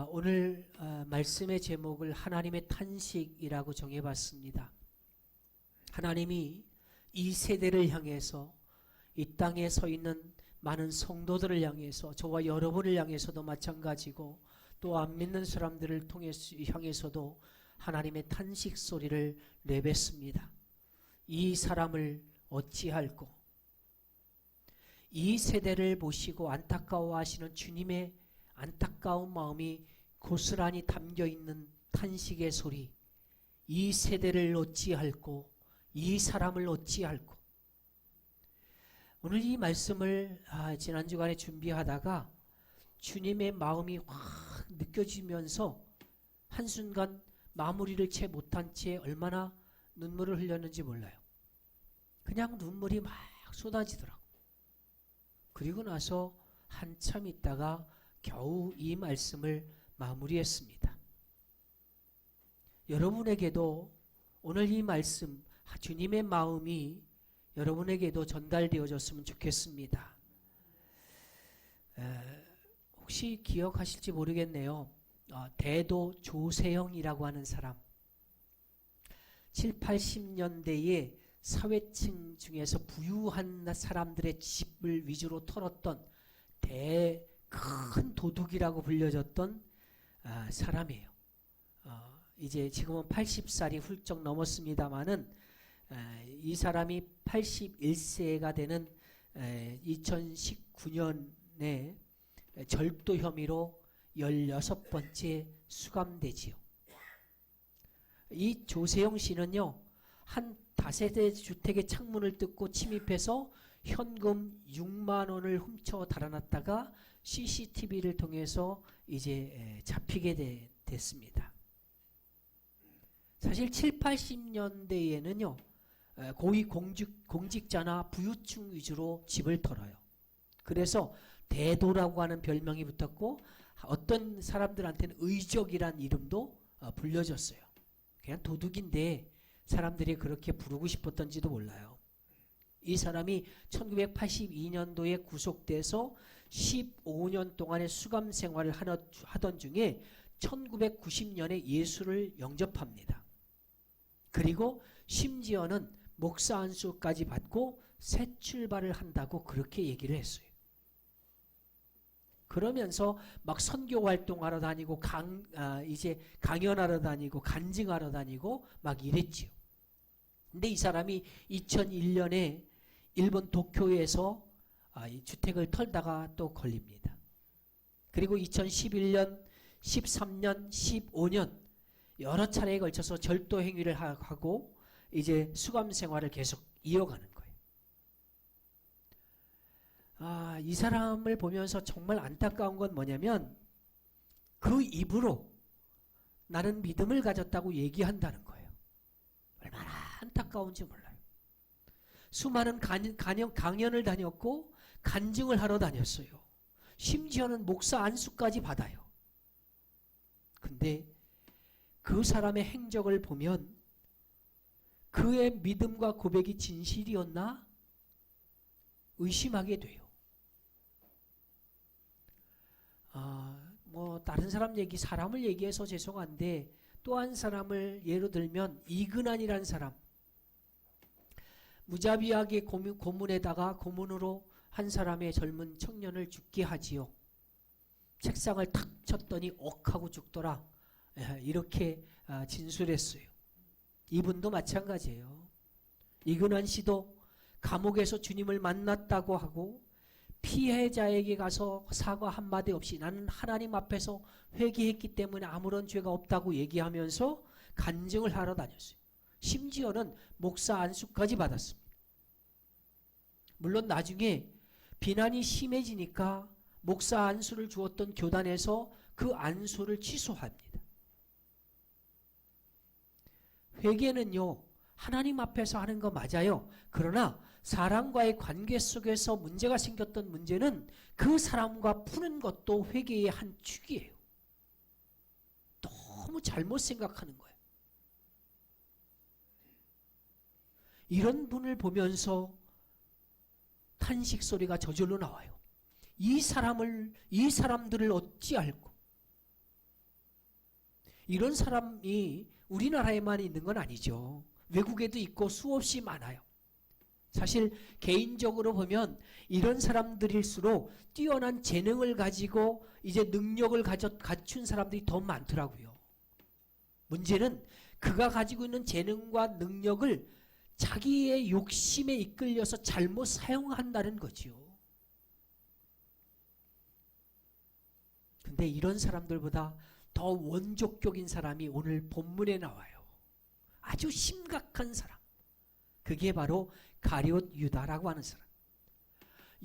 오늘 말씀의 제목을 하나님의 탄식이라고 정해봤습니다. 하나님이 이 세대를 향해서 이 땅에 서 있는 많은 성도들을 향해서 저와 여러분을 향해서도 마찬가지고 또 안 믿는 사람들을 향해서도 하나님의 탄식 소리를 내뱉습니다. 이 사람을 어찌할꼬. 이 세대를 보시고 안타까워하시는 주님의 안타까운 마음이 고스란히 담겨있는 탄식의 소리. 이 세대를 어찌할꼬. 이 사람을 어찌할꼬. 오늘 이 말씀을 지난 주간에 준비하다가 주님의 마음이 확 느껴지면서 한순간 마무리를 채 못한 채 얼마나 눈물을 흘렸는지 몰라요. 그냥 눈물이 막 쏟아지더라고. 그리고 나서 한참 있다가 겨우 이 말씀을 마무리했습니다. 여러분에게도 오늘 이 말씀, 주님의 마음이 여러분에게도 전달되어졌으면 좋겠습니다. 혹시 기억하실지 모르겠네요. 대도 조세영이라고 하는 사람. 7, 80년대에 사회층 중에서 부유한 사람들의 집을 위주로 털었던 큰 도둑이라고 불려졌던 사람이에요. 이제 지금은 80살이 훌쩍 넘었습니다마는 이 사람이 81세가 되는 2019년에 절도 혐의로 16번째 수감되지요. 이 조세영 씨는요, 한 다세대 주택의 창문을 뜯고 침입해서 현금 6만 원을 훔쳐 달아났다가 CCTV를 통해서 이제 잡히게 됐습니다. 사실 7, 80년대에는요, 고위 공직자나 부유층 위주로 집을 털어요. 그래서 대도라고 하는 별명이 붙었고 어떤 사람들한테는 의적이란 이름도 불려졌어요. 그냥 도둑인데 사람들이 그렇게 부르고 싶었던지도 몰라요. 이 사람이 1982년도에 구속돼서 15년 동안의 수감 생활을 하던 중에 1990년에 예수를 영접합니다. 그리고 심지어는 목사 안수까지 받고 새 출발을 한다고 그렇게 얘기를 했어요. 그러면서 막 선교 활동하러 다니고 이제 강연하러 다니고 간증하러 다니고 막 이랬지요. 근데 이 사람이 2001년에 일본 도쿄에서 이 주택을 털다가 또 걸립니다. 그리고 2011년, 13년, 15년 여러 차례에 걸쳐서 절도 행위를 하고 이제 수감 생활을 계속 이어가는 거예요. 이 사람을 보면서 정말 안타까운 건 뭐냐면 그 입으로 나는 믿음을 가졌다고 얘기한다는 거예요. 얼마나 안타까운지 몰라요. 수많은 강연을 다녔고 간증을 하러 다녔어요. 심지어는 목사 안수까지 받아요. 근데 그 사람의 행적을 보면 그의 믿음과 고백이 진실이었나 의심하게 돼요. 다른 사람을 얘기해서 죄송한데 또 한 사람을 예로 들면 이근환이라는 사람. 무자비하게 고문에다가 고문으로 한 사람의 젊은 청년을 죽게 하지요. 책상을 탁 쳤더니 억 하고 죽더라. 이렇게 진술했어요. 이분도 마찬가지예요. 이근환 씨도 감옥에서 주님을 만났다고 하고 피해자에게 가서 사과 한마디 없이 나는 하나님 앞에서 회개했기 때문에 아무런 죄가 없다고 얘기하면서 간증을 하러 다녔어요. 심지어는 목사 안수까지 받았습니다. 물론 나중에 비난이 심해지니까 목사 안수를 주었던 교단에서 그 안수를 취소합니다. 회개는요, 하나님 앞에서 하는 거 맞아요. 그러나 사람과의 관계 속에서 문제가 생겼던 문제는 그 사람과 푸는 것도 회개의 한 축이에요. 너무 잘못 생각하는 거예요. 이런 분을 보면서 탄식 소리가 저절로 나와요. 이 사람들을 어찌할꼬. 이런 사람이 우리나라에만 있는 건 아니죠. 외국에도 있고 수없이 많아요. 사실 개인적으로 보면 이런 사람들일수록 뛰어난 재능을 가지고 이제 능력을 갖춘 사람들이 더 많더라고요. 문제는 그가 가지고 있는 재능과 능력을 자기의 욕심에 이끌려서 잘못 사용한다는 거죠. 근데 이런 사람들보다 더 원조격인 사람이 오늘 본문에 나와요. 아주 심각한 사람. 그게 바로 가룟 유다라고 하는 사람.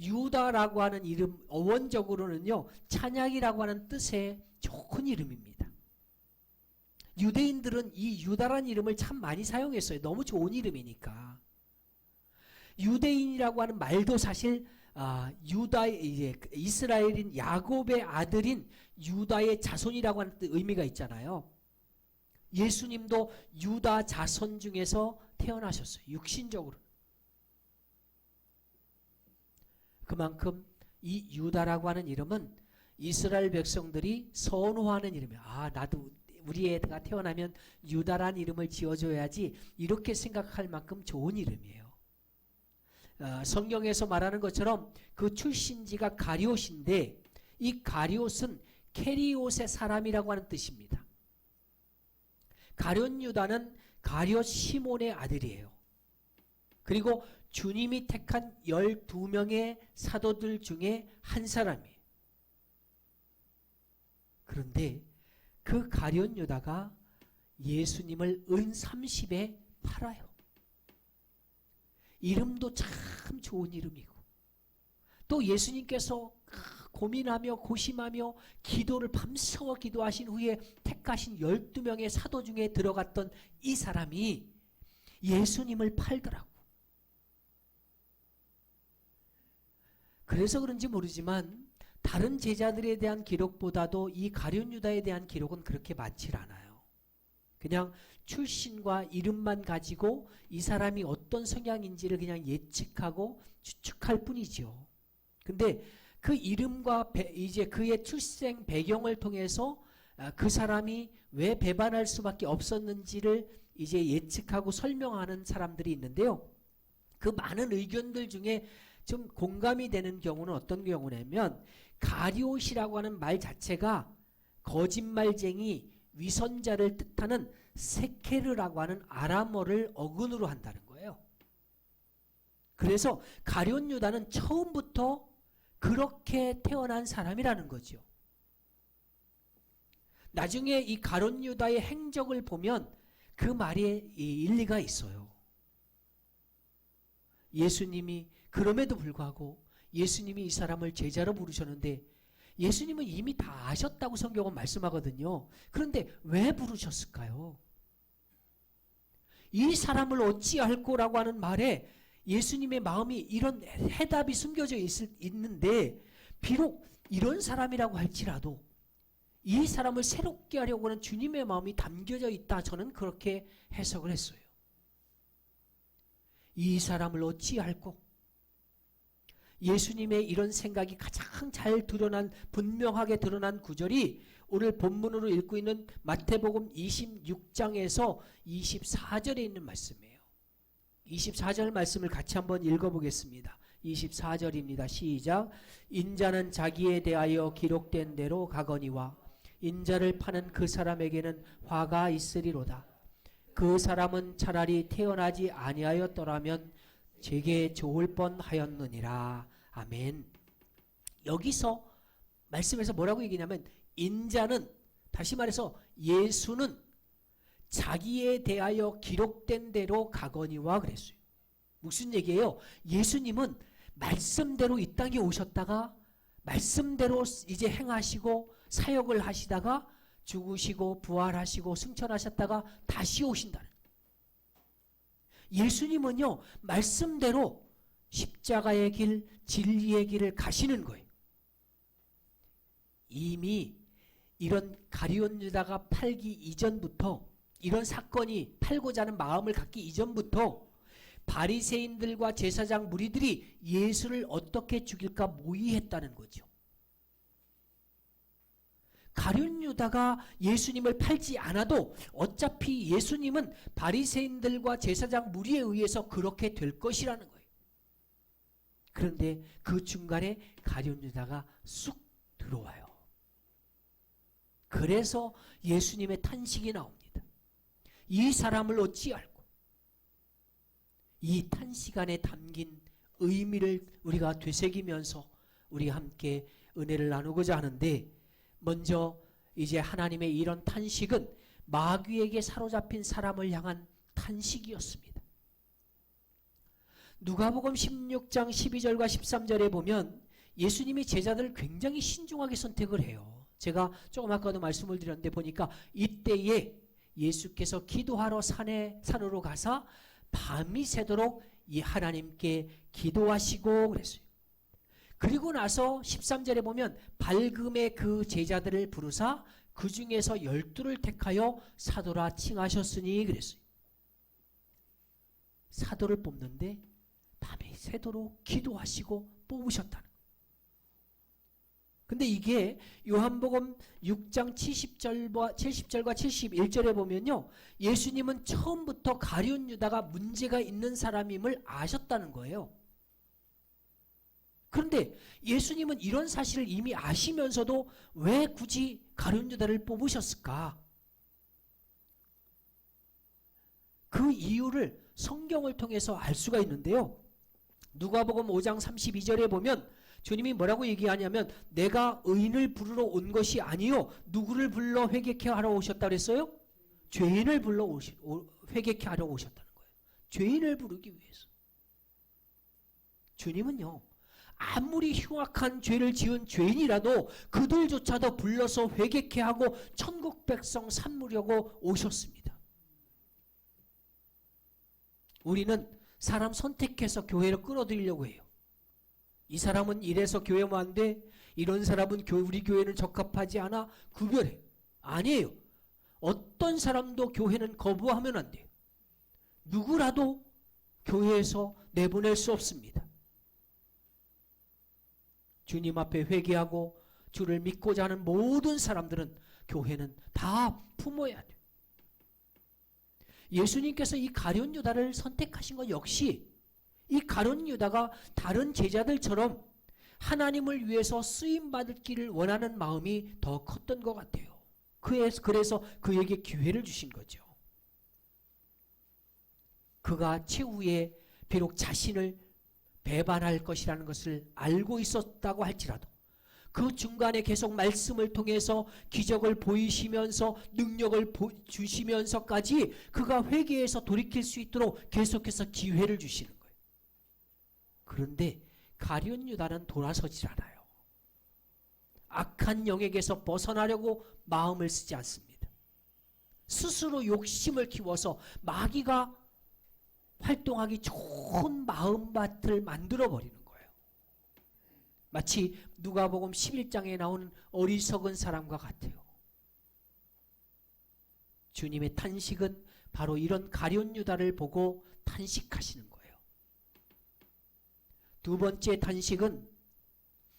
유다라고 하는 이름 어원적으로는요, 찬양이라고 하는 뜻의 좋은 이름입니다. 유대인들은 이 유다라는 이름을 참 많이 사용했어요. 너무 좋은 이름이니까. 유대인이라고 하는 말도 사실 이제 이스라엘인 야곱의 아들인 유다의 자손이라고 하는 의미가 있잖아요. 예수님도 유다 자손 중에서 태어나셨어요. 육신적으로. 그만큼 이 유다라고 하는 이름은 이스라엘 백성들이 선호하는 이름이에요. 나도 우리 애가 태어나면 유다라는 이름을 지어줘야지, 이렇게 생각할 만큼 좋은 이름이에요. 성경에서 말하는 것처럼 그 출신지가 가룟인데, 이 가룟은 케리옷의 사람이라고 하는 뜻입니다. 가룟 유다는 가룟 시몬의 아들이에요. 그리고 주님이 택한 12명의 사도들 중에 한 사람이에요. 그런데 그 가룟 유다가 예수님을 은 30에 팔아요. 이름도 참 좋은 이름이고, 또 예수님께서 고민하며 고심하며 기도를 밤새워 기도하신 후에 택하신 12명의 사도 중에 들어갔던 이 사람이 예수님을 팔더라고. 그래서 그런지 모르지만 다른 제자들에 대한 기록보다도 이 가룟 유다에 대한 기록은 그렇게 많지 않아요. 그냥 출신과 이름만 가지고 이 사람이 어떤 성향인지를 그냥 예측하고 추측할 뿐이죠. 근데 그 이름과 이제 그의 출생 배경을 통해서 그 사람이 왜 배반할 수밖에 없었는지를 이제 예측하고 설명하는 사람들이 있는데요. 그 많은 의견들 중에 좀 공감이 되는 경우는 어떤 경우냐면, 가룟이라고 하는 말 자체가 거짓말쟁이, 위선자를 뜻하는 세케르라고 하는 아람어를 어근으로 한다는 거예요. 그래서 가룟 유다는 처음부터 그렇게 태어난 사람이라는 거죠. 나중에 이 가룟 유다의 행적을 보면 그 말에 일리가 있어요. 예수님이 그럼에도 불구하고 예수님이 이 사람을 제자로 부르셨는데, 예수님은 이미 다 아셨다고 성경은 말씀하거든요. 그런데 왜 부르셨을까요? 이 사람을 어찌할 거라고 하는 말에 예수님의 마음이 이런 해답이 숨겨져 있는데, 비록 이런 사람이라고 할지라도 이 사람을 새롭게 하려고 하는 주님의 마음이 담겨져 있다, 저는 그렇게 해석을 했어요. 이 사람을 어찌할꼬? 예수님의 이런 생각이 가장 잘 드러난, 분명하게 드러난 구절이 오늘 본문으로 읽고 있는 마태복음 26장에서 24절에 있는 말씀이에요. 24절 말씀을 같이 한번 읽어보겠습니다. 24절입니다. 시작. 인자는 자기에 대하여 기록된 대로 가거니와 인자를 파는 그 사람에게는 화가 있으리로다. 그 사람은 차라리 태어나지 아니하였더라면 제게 좋을 뻔하였느니라. 아멘. 여기서 말씀에서 뭐라고 얘기냐면, 인자는, 다시 말해서 예수는 자기에 대하여 기록된 대로 가거니와 그랬어요. 무슨 얘기예요? 예수님은 말씀대로 이 땅에 오셨다가 말씀대로 이제 행하시고 사역을 하시다가 죽으시고 부활하시고 승천하셨다가 다시 오신다는. 예수님은요, 말씀대로 십자가의 길, 진리의 길을 가시는 거예요. 이미 이런 가룟 유다가 팔기 이전부터, 이런 사건이 팔고자 하는 마음을 갖기 이전부터 바리새인들과 제사장 무리들이 예수를 어떻게 죽일까 모의했다는 거죠. 가룟 유다가 예수님을 팔지 않아도 어차피 예수님은 바리새인들과 제사장 무리에 의해서 그렇게 될 것이라는 거예요. 그런데 그 중간에 가룟 유다가 쑥 들어와요. 그래서 예수님의 탄식이 나옵니다. 이 사람을 어찌할꼬. 이 탄식 안에 담긴 의미를 우리가 되새기면서 우리가 함께 은혜를 나누고자 하는데, 먼저 이제 하나님의 이런 탄식은 마귀에게 사로잡힌 사람을 향한 탄식이었습니다. 누가복음 16장 12절과 13절에 보면 예수님이 제자들을 굉장히 신중하게 선택을 해요. 제가 조금 아까도 말씀을 드렸는데 보니까 이때에 예수께서 기도하러 산으로 가사 밤이 새도록 이 하나님께 기도하시고 그랬어요. 그리고 나서 13절에 보면 밝음에 그 제자들을 부르사 그 중에서 12를 택하여 사도라 칭하셨으니 그랬어요. 사도를 뽑는데 밤이 새도록 기도하시고 뽑으셨다는 거예요. 근데 이게 요한복음 6장 70절과 71절에 보면요, 예수님은 처음부터 가룟 유다가 문제가 있는 사람임을 아셨다는 거예요. 그런데 예수님은 이런 사실을 이미 아시면서도 왜 굳이 가룟 유다를 뽑으셨을까? 그 이유를 성경을 통해서 알 수가 있는데요. 누가복음 5장 32절에 보면 주님이 뭐라고 얘기하냐면 내가 의인을 부르러 온 것이 아니요 누구를 불러 회개케 하러 오셨다 그랬어요? 죄인을 불러 회개케 하러 오셨다는 거예요. 죄인을 부르기 위해서. 주님은요, 아무리 흉악한 죄를 지은 죄인이라도 그들조차도 불러서 회개케 하고 천국 백성 삼으려고 오셨습니다. 우리는 사람 선택해서 교회로 끌어들이려고 해요. 이 사람은 이래서 교회 오면 안 돼. 이런 사람은 우리 교회는 적합하지 않아. 구별해. 아니에요. 어떤 사람도 교회는 거부하면 안 돼요. 누구라도 교회에서 내보낼 수 없습니다. 주님 앞에 회개하고 주를 믿고자 하는 모든 사람들은 교회는 다 품어야 돼요. 예수님께서 이 가룟 유다를 선택하신 것 역시 이 가룟 유다가 다른 제자들처럼 하나님을 위해서 쓰임받기를 원하는 마음이 더 컸던 것 같아요. 그래서 그에게 기회를 주신 거죠. 그가 최후에 비록 자신을 배반할 것이라는 것을 알고 있었다고 할지라도 그 중간에 계속 말씀을 통해서 기적을 보이시면서 능력을 주시면서까지 그가 회개해서 돌이킬 수 있도록 계속해서 기회를 주시는 거예요. 그런데 가룟 유다는 돌아서질 않아요. 악한 영에게서 벗어나려고 마음을 쓰지 않습니다. 스스로 욕심을 키워서 마귀가 활동하기 좋은 마음밭을 만들어버리는 거예요. 마치 누가복음 11장에 나오는 어리석은 사람과 같아요. 주님의 탄식은 바로 이런 가룟 유다를 보고 탄식하시는 거예요. 두 번째 탄식은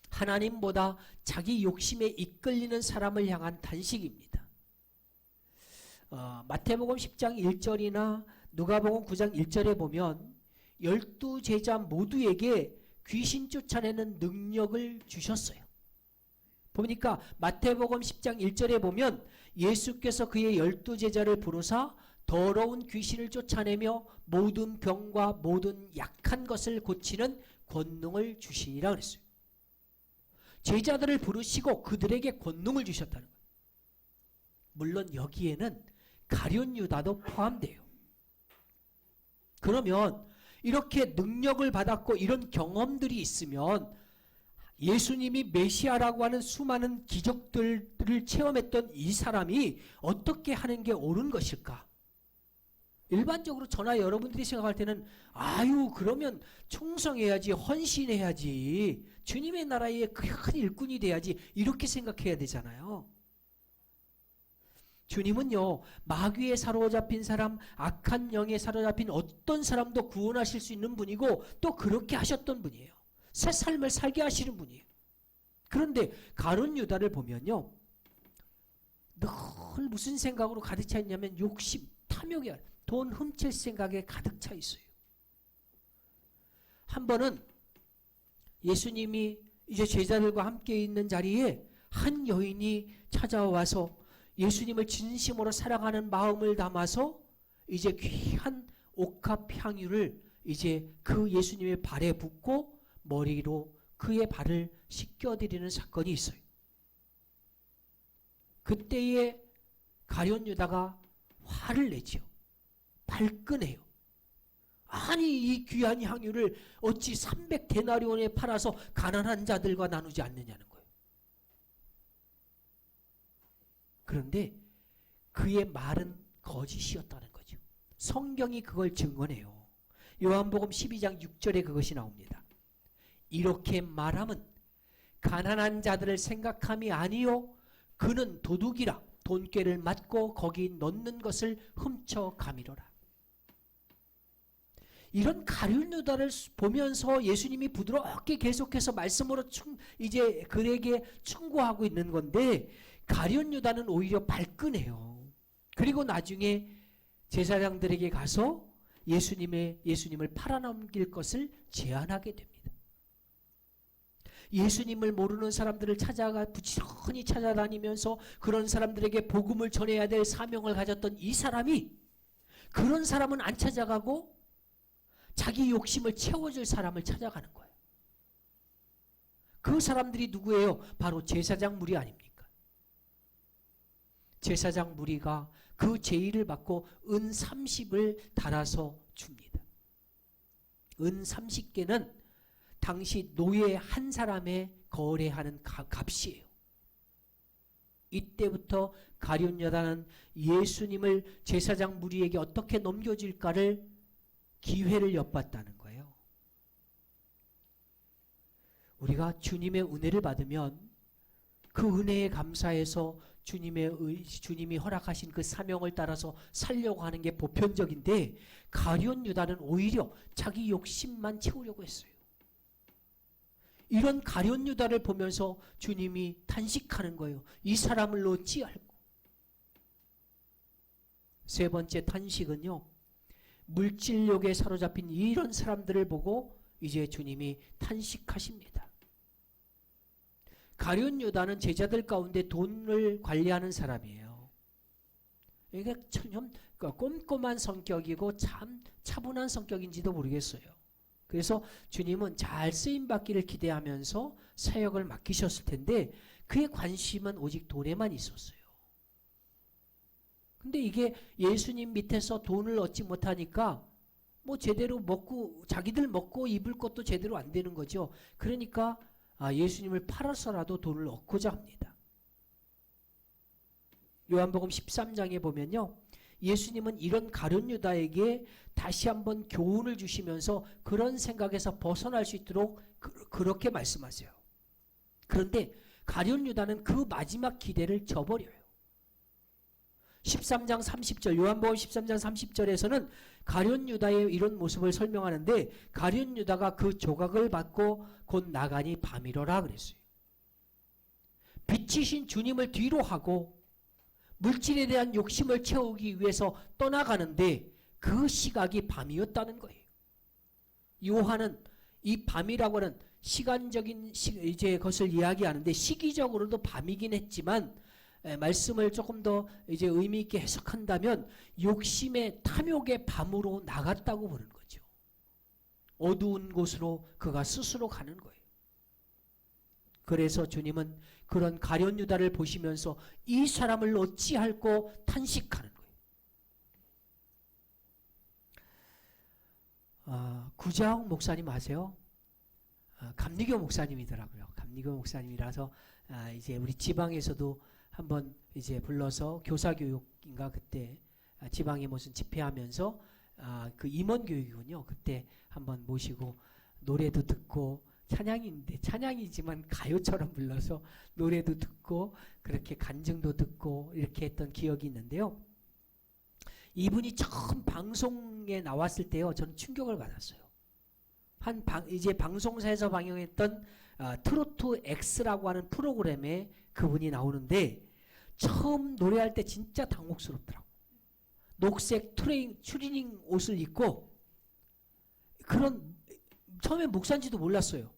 하나님보다 자기 욕심에 이끌리는 사람을 향한 탄식입니다. 마태복음 10장 1절이나 누가복음 9장 1절에 보면 12제자 모두에게 귀신 쫓아내는 능력을 주셨어요. 보니까 마태복음 10장 1절에 보면 예수께서 그의 12제자를 부르사 더러운 귀신을 쫓아내며 모든 병과 모든 약한 것을 고치는 권능을 주시니라 그랬어요. 제자들을 부르시고 그들에게 권능을 주셨다는 거예요. 물론 여기에는 가룟 유다도 포함돼요. 그러면 이렇게 능력을 받았고 이런 경험들이 있으면 예수님이 메시아라고 하는 수많은 기적들을 체험했던 이 사람이 어떻게 하는 게 옳은 것일까? 일반적으로 저나 여러분들이 생각할 때는 아유 그러면 충성해야지, 헌신해야지, 주님의 나라의 큰 일꾼이 돼야지 이렇게 생각해야 되잖아요. 주님은요, 마귀에 사로잡힌 사람, 악한 영에 사로잡힌 어떤 사람도 구원하실 수 있는 분이고 또 그렇게 하셨던 분이에요. 새 삶을 살게 하시는 분이에요. 그런데 가룟 유다를 보면요, 늘 무슨 생각으로 가득 차 있냐면 욕심, 탐욕이, 돈 훔칠 생각에 가득 차 있어요. 한 번은 예수님이 이제 제자들과 함께 있는 자리에 한 여인이 찾아와서 예수님을 진심으로 사랑하는 마음을 담아서 이제 귀한 옥합 향유를 이제 그 예수님의 발에 붓고 머리로 그의 발을 씻겨드리는 사건이 있어요. 그때에 가룟 유다가 화를 내지요. 발끈해요. 아니 이 귀한 향유를 어찌 300데나리온에 팔아서 가난한 자들과 나누지 않느냐는 거예요. 그런데 그의 말은 거짓이었다는 거죠. 성경이 그걸 증언해요. 요한복음 12장 6절에 그것이 나옵니다. 이렇게 말함은 가난한 자들을 생각함이 아니요 그는 도둑이라 돈꾀를 맞고 거기 넣는 것을 훔쳐가미로라. 이런 가룟 유다를 보면서 예수님이 부드럽게 계속해서 말씀으로 이제 그에게 충고하고 있는 건데 가룟 유다는 오히려 발끈해요. 그리고 나중에 제사장들에게 가서 예수님을 팔아넘길 것을 제안하게 됩니다. 예수님을 모르는 사람들을 찾아가 부지런히 찾아다니면서 그런 사람들에게 복음을 전해야 될 사명을 가졌던 이 사람이 그런 사람은 안 찾아가고 자기 욕심을 채워줄 사람을 찾아가는 거예요. 그 사람들이 누구예요? 바로 제사장 무리 아닙니까? 제사장 무리가 그 제의를 받고 은 30을 달아서 줍니다. 은 30개는 당시 노예 한 사람의 거래하는 값이에요. 이때부터 가룟 유다는 예수님을 제사장 무리에게 어떻게 넘겨줄까를 기회를 엿봤다는 거예요. 우리가 주님의 은혜를 받으면 그 은혜에 감사해서 주님이 허락하신 그 사명을 따라서 살려고 하는 게 보편적인데 가룟 유다는 오히려 자기 욕심만 채우려고 했어요. 이런 가룟 유다를 보면서 주님이 탄식하는 거예요. 이 사람을 어찌할꼬. 세 번째 탄식은요. 물질욕에 사로잡힌 이런 사람들을 보고 이제 주님이 탄식하십니다. 가룟 유다는 제자들 가운데 돈을 관리하는 사람이에요. 이게 좀 꼼꼼한 성격이고 참 차분한 성격인지도 모르겠어요. 그래서 주님은 잘 쓰임받기를 기대하면서 사역을 맡기셨을 텐데 그의 관심은 오직 돈에만 있었어요. 근데 이게 예수님 밑에서 돈을 얻지 못하니까 뭐 제대로 자기들 먹고 입을 것도 제대로 안 되는 거죠. 그러니까 예수님을 팔아서라도 돈을 얻고자 합니다. 요한복음 13장에 보면요. 예수님은 이런 가룟 유다에게 다시 한번 교훈을 주시면서 그런 생각에서 벗어날 수 있도록 그렇게 말씀하세요. 그런데 가룟 유다는 그 마지막 기대를 저버려요. 13장 30절 요한복음 13장 30절에서는 가룟 유다의 이런 모습을 설명하는데 가룟 유다가 그 조각을 받고 곧 나가니 밤이로라 그랬어요. 빛이신 주님을 뒤로 하고 물질에 대한 욕심을 채우기 위해서 떠나가는데 그 시각이 밤이었다는 거예요. 요한은 이 밤이라고 하는 시간적인 이제 것을 이야기하는데 시기적으로도 밤이긴 했지만 말씀을 조금 더 이제 의미 있게 해석한다면 욕심의 탐욕의 밤으로 나갔다고 보는 거죠. 어두운 곳으로 그가 스스로 가는 거예요. 그래서 주님은 그런 가룟 유다를 보시면서 이 사람을 어찌할꼬 탄식하는 거예요. 구자옥 목사님 아세요? 감리교 목사님이더라고요. 감리교 목사님이라서 이제 우리 지방에서도 한번 이제 불러서 교사교육인가 그때 지방에 무슨 집회하면서 그 임원교육이군요. 그때 한번 모시고 노래도 듣고 찬양인데 찬양이지만 가요처럼 불러서 노래도 듣고 그렇게 간증도 듣고 이렇게 했던 기억이 있는데요. 이분이 처음 방송에 나왔을 때요. 저는 충격을 받았어요. 이제 방송사에서 방영했던 트로트 X라고 하는 프로그램에 그분이 나오는데 처음 노래할 때 진짜 당혹스럽더라고. 녹색 추리닝 옷을 입고 그런 처음에 목사인지도 몰랐어요.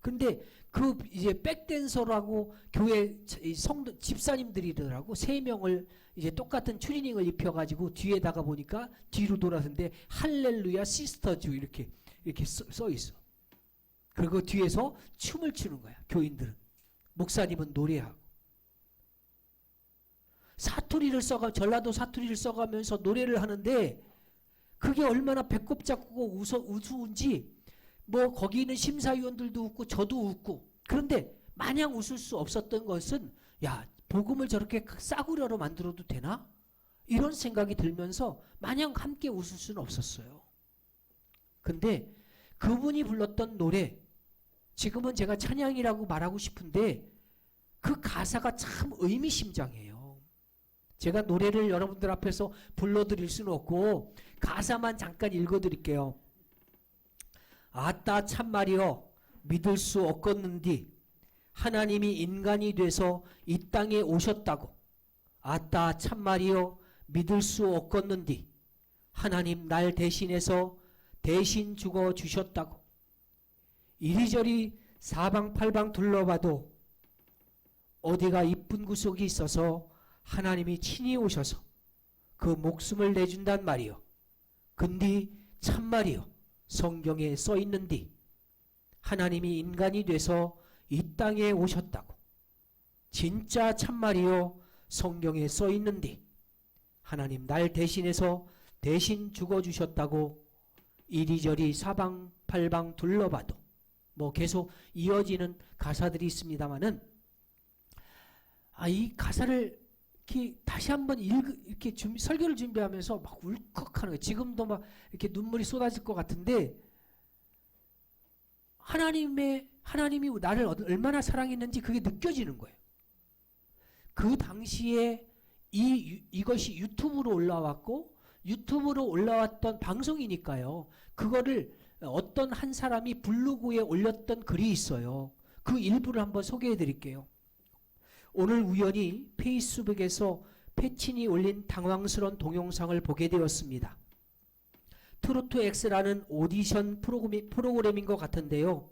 근데 그 이제 백댄서라고 교회 성도 집사님들이더라고. 3명을 이제 똑같은 추리닝을 입혀가지고 뒤에다가 보니까 뒤로 돌아서는데 할렐루야 시스터즈 이렇게 써 있어. 그리고 뒤에서 춤을 추는 거야. 교인들은. 목사님은 노래하고. 전라도 사투리를 써가면서 노래를 하는데 그게 얼마나 배꼽 잡고 우스운지 뭐 거기 있는 심사위원들도 웃고 저도 웃고. 그런데 마냥 웃을 수 없었던 것은 야, 복음을 저렇게 싸구려로 만들어도 되나? 이런 생각이 들면서 마냥 함께 웃을 수는 없었어요. 근데 그분이 불렀던 노래, 지금은 제가 찬양이라고 말하고 싶은데 그 가사가 참 의미심장해요. 제가 노래를 여러분들 앞에서 불러드릴 수는 없고 가사만 잠깐 읽어드릴게요. 아따 참말이여 믿을 수 없겠는디 하나님이 인간이 돼서 이 땅에 오셨다고. 아따 참말이여 믿을 수 없겠는디 하나님 날 대신해서 대신 죽어 주셨다고. 이리저리 사방팔방 둘러봐도 어디가 이쁜 구석이 있어서 하나님이 친히 오셔서 그 목숨을 내준단 말이요. 근디 참말이요. 성경에 써있는디 하나님이 인간이 돼서 이 땅에 오셨다고. 진짜 참말이요. 성경에 써있는디 하나님 날 대신해서 대신 죽어주셨다고. 이리저리 사방팔방 둘러봐도 뭐 계속 이어지는 가사들이 있습니다만은 이 가사를 이렇게 다시 한번 이렇게 설교를 준비하면서 막 울컥하는 거예요. 지금도 막 이렇게 눈물이 쏟아질 것 같은데 하나님이 나를 얼마나 사랑했는지 그게 느껴지는 거예요. 그 당시에 이것이 유튜브로 올라왔고 유튜브로 올라왔던 방송이니까요. 그거를 어떤 한 사람이 블로그에 올렸던 글이 있어요. 그 일부를 한번 소개해 드릴게요. 오늘 우연히 페이스북에서 패친이 올린 당황스러운 동영상을 보게 되었습니다. 트로트 X라는 오디션 프로그램인 것 같은데요.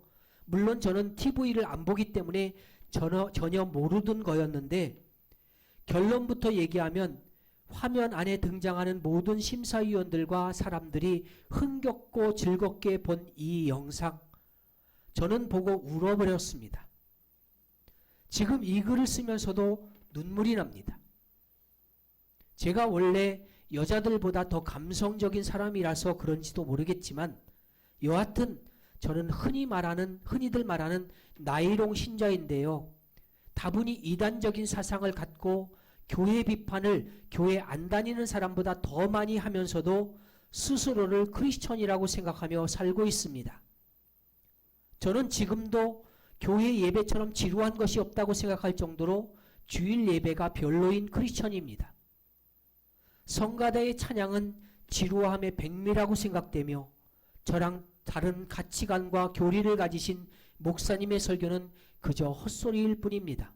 물론 저는 TV를 안 보기 때문에 전혀 모르던 거였는데 결론부터 얘기하면 화면 안에 등장하는 모든 심사위원들과 사람들이 흥겹고 즐겁게 본 이 영상, 저는 보고 울어버렸습니다. 지금 이 글을 쓰면서도 눈물이 납니다. 제가 원래 여자들보다 더 감성적인 사람이라서 그런지도 모르겠지만 여하튼 저는 흔히들 말하는 나이롱 신자인데요. 다분히 이단적인 사상을 갖고 교회 비판을 교회 안 다니는 사람보다 더 많이 하면서도 스스로를 크리스천이라고 생각하며 살고 있습니다. 저는 지금도 교회 예배처럼 지루한 것이 없다고 생각할 정도로 주일 예배가 별로인 크리스천입니다. 성가대의 찬양은 지루함의 백미라고 생각되며 저랑 다른 가치관과 교리를 가지신 목사님의 설교는 그저 헛소리일 뿐입니다.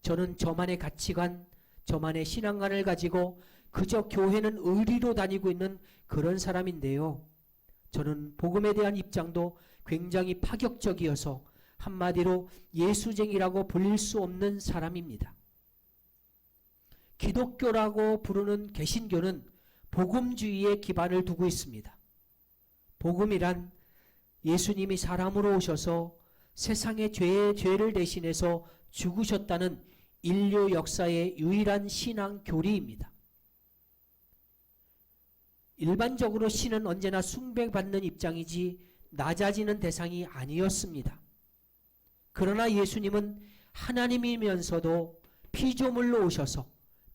저는 저만의 가치관, 저만의 신앙관을 가지고 그저 교회는 의리로 다니고 있는 그런 사람인데요. 저는 복음에 대한 입장도 굉장히 파격적이어서 한마디로 예수쟁이라고 불릴 수 없는 사람입니다. 기독교라고 부르는 개신교는 복음주의에 기반을 두고 있습니다. 복음이란 예수님이 사람으로 오셔서 세상의 죄를 대신해서 죽으셨다는 인류 역사의 유일한 신앙 교리입니다. 일반적으로 신은 언제나 숭배받는 입장이지 낮아지는 대상이 아니었습니다. 그러나 예수님은 하나님이면서도 피조물로 오셔서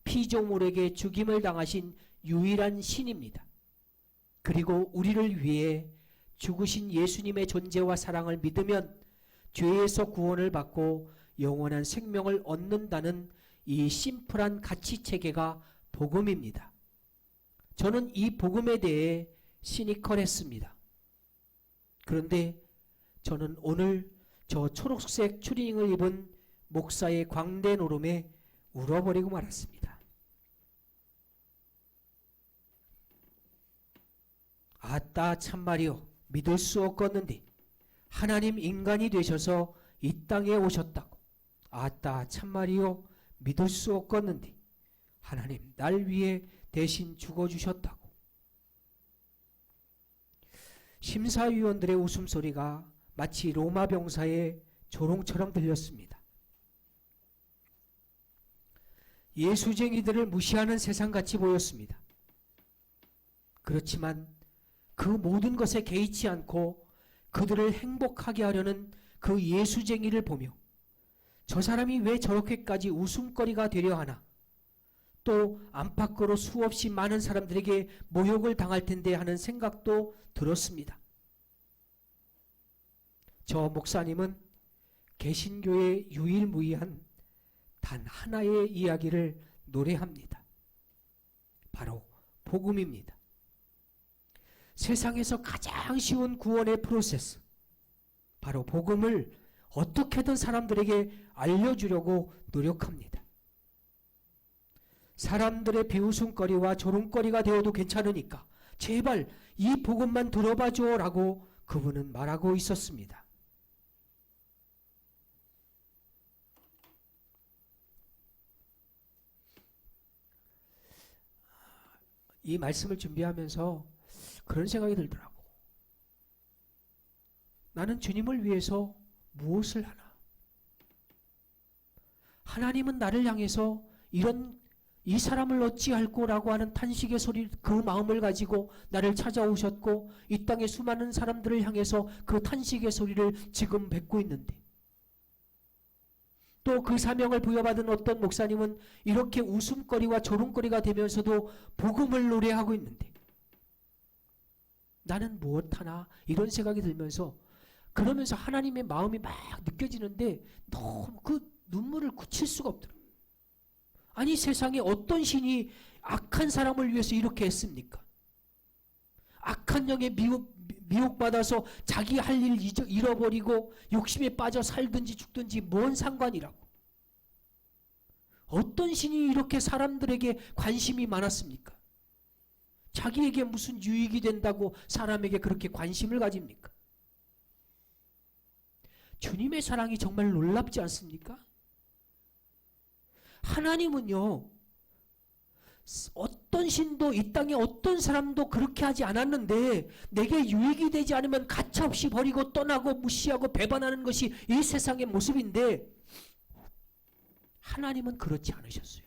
피조물에게 죽임을 당하신 유일한 신입니다. 그리고 우리를 위해 죽으신 예수님의 존재와 사랑을 믿으면 죄에서 구원을 받고 영원한 생명을 얻는다는 이 심플한 가치체계가 복음입니다. 저는 이 복음에 대해 시니컬했습니다. 그런데 저는 오늘 저 초록색 추리닝을 입은 목사의 광대 노름에 울어버리고 말았습니다. 아따 참말이요 믿을 수 없겠는데 하나님 인간이 되셔서 이 땅에 오셨다고. 아따 참말이요 믿을 수 없겠는데 하나님 날 위해 대신 죽어주셨다고. 심사위원들의 웃음소리가 마치 로마 병사의 조롱처럼 들렸습니다. 예수쟁이들을 무시하는 세상같이 보였습니다. 그렇지만 그 모든 것에 개의치 않고 그들을 행복하게 하려는 그 예수쟁이를 보며 저 사람이 왜 저렇게까지 웃음거리가 되려 하나, 또 안팎으로 수없이 많은 사람들에게 모욕을 당할 텐데 하는 생각도 들었습니다. 저 목사님은 개신교의 유일무이한 단 하나의 이야기를 노래합니다. 바로 복음입니다. 세상에서 가장 쉬운 구원의 프로세스, 바로 복음을 어떻게든 사람들에게 알려주려고 노력합니다. 사람들의 비웃음거리와 조롱거리가 되어도 괜찮으니까 제발 이 복음만 들어봐 줘라고 그분은 말하고 있었습니다. 이 말씀을 준비하면서 그런 생각이 들더라고. 나는 주님을 위해서 무엇을 하나? 하나님은 나를 향해서 이 사람을 어찌할꼬라고 하는 탄식의 소리, 그 마음을 가지고 나를 찾아오셨고 이 땅의 수많은 사람들을 향해서 그 탄식의 소리를 지금 뱉고 있는데, 또 그 사명을 부여받은 어떤 목사님은 이렇게 웃음거리와 조롱거리가 되면서도 복음을 노래하고 있는데 나는 무엇하나 이런 생각이 들면서, 그러면서 하나님의 마음이 막 느껴지는데 너무 그 눈물을 그칠 수가 없더라고요. 아니 세상에 어떤 신이 악한 사람을 위해서 이렇게 했습니까? 악한 영에 미혹받아서 자기 할 일 잃어버리고 욕심에 빠져 살든지 죽든지 뭔 상관이라고. 어떤 신이 이렇게 사람들에게 관심이 많았습니까? 자기에게 무슨 유익이 된다고 사람에게 그렇게 관심을 가집니까? 주님의 사랑이 정말 놀랍지 않습니까? 하나님은요, 어떤 신도 이 땅에 어떤 사람도 그렇게 하지 않았는데 내게 유익이 되지 않으면 가차없이 버리고 떠나고 무시하고 배반하는 것이 이 세상의 모습인데, 하나님은 그렇지 않으셨어요.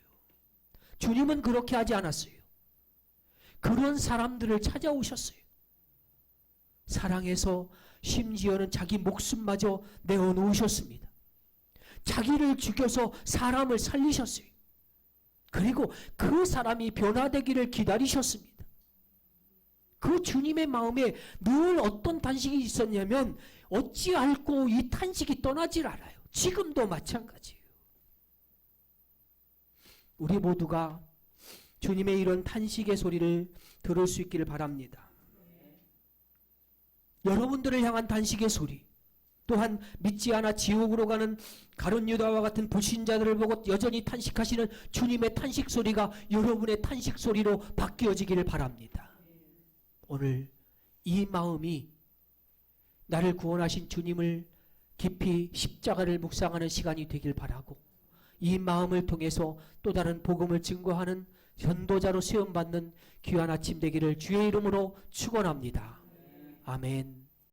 주님은 그렇게 하지 않았어요. 그런 사람들을 찾아오셨어요. 사랑해서 심지어는 자기 목숨마저 내어놓으셨습니다. 자기를 죽여서 사람을 살리셨어요. 그리고 그 사람이 변화되기를 기다리셨습니다. 그 주님의 마음에 늘 어떤 탄식이 있었냐면 어찌할꼬 이 탄식이 떠나질 않아요. 지금도 마찬가지예요. 우리 모두가 주님의 이런 탄식의 소리를 들을 수 있기를 바랍니다. 여러분들을 향한 탄식의 소리, 또한 믿지 않아 지옥으로 가는 가룟 유다와 같은 불신자들을 보고 여전히 탄식하시는 주님의 탄식 소리가 여러분의 탄식 소리로 바뀌어지기를 바랍니다. 오늘 이 마음이 나를 구원하신 주님을 깊이 십자가를 묵상하는 시간이 되길 바라고, 이 마음을 통해서 또 다른 복음을 증거하는 전도자로 수염받는 귀한 아침 되기를 주의 이름으로 축원합니다. 아멘.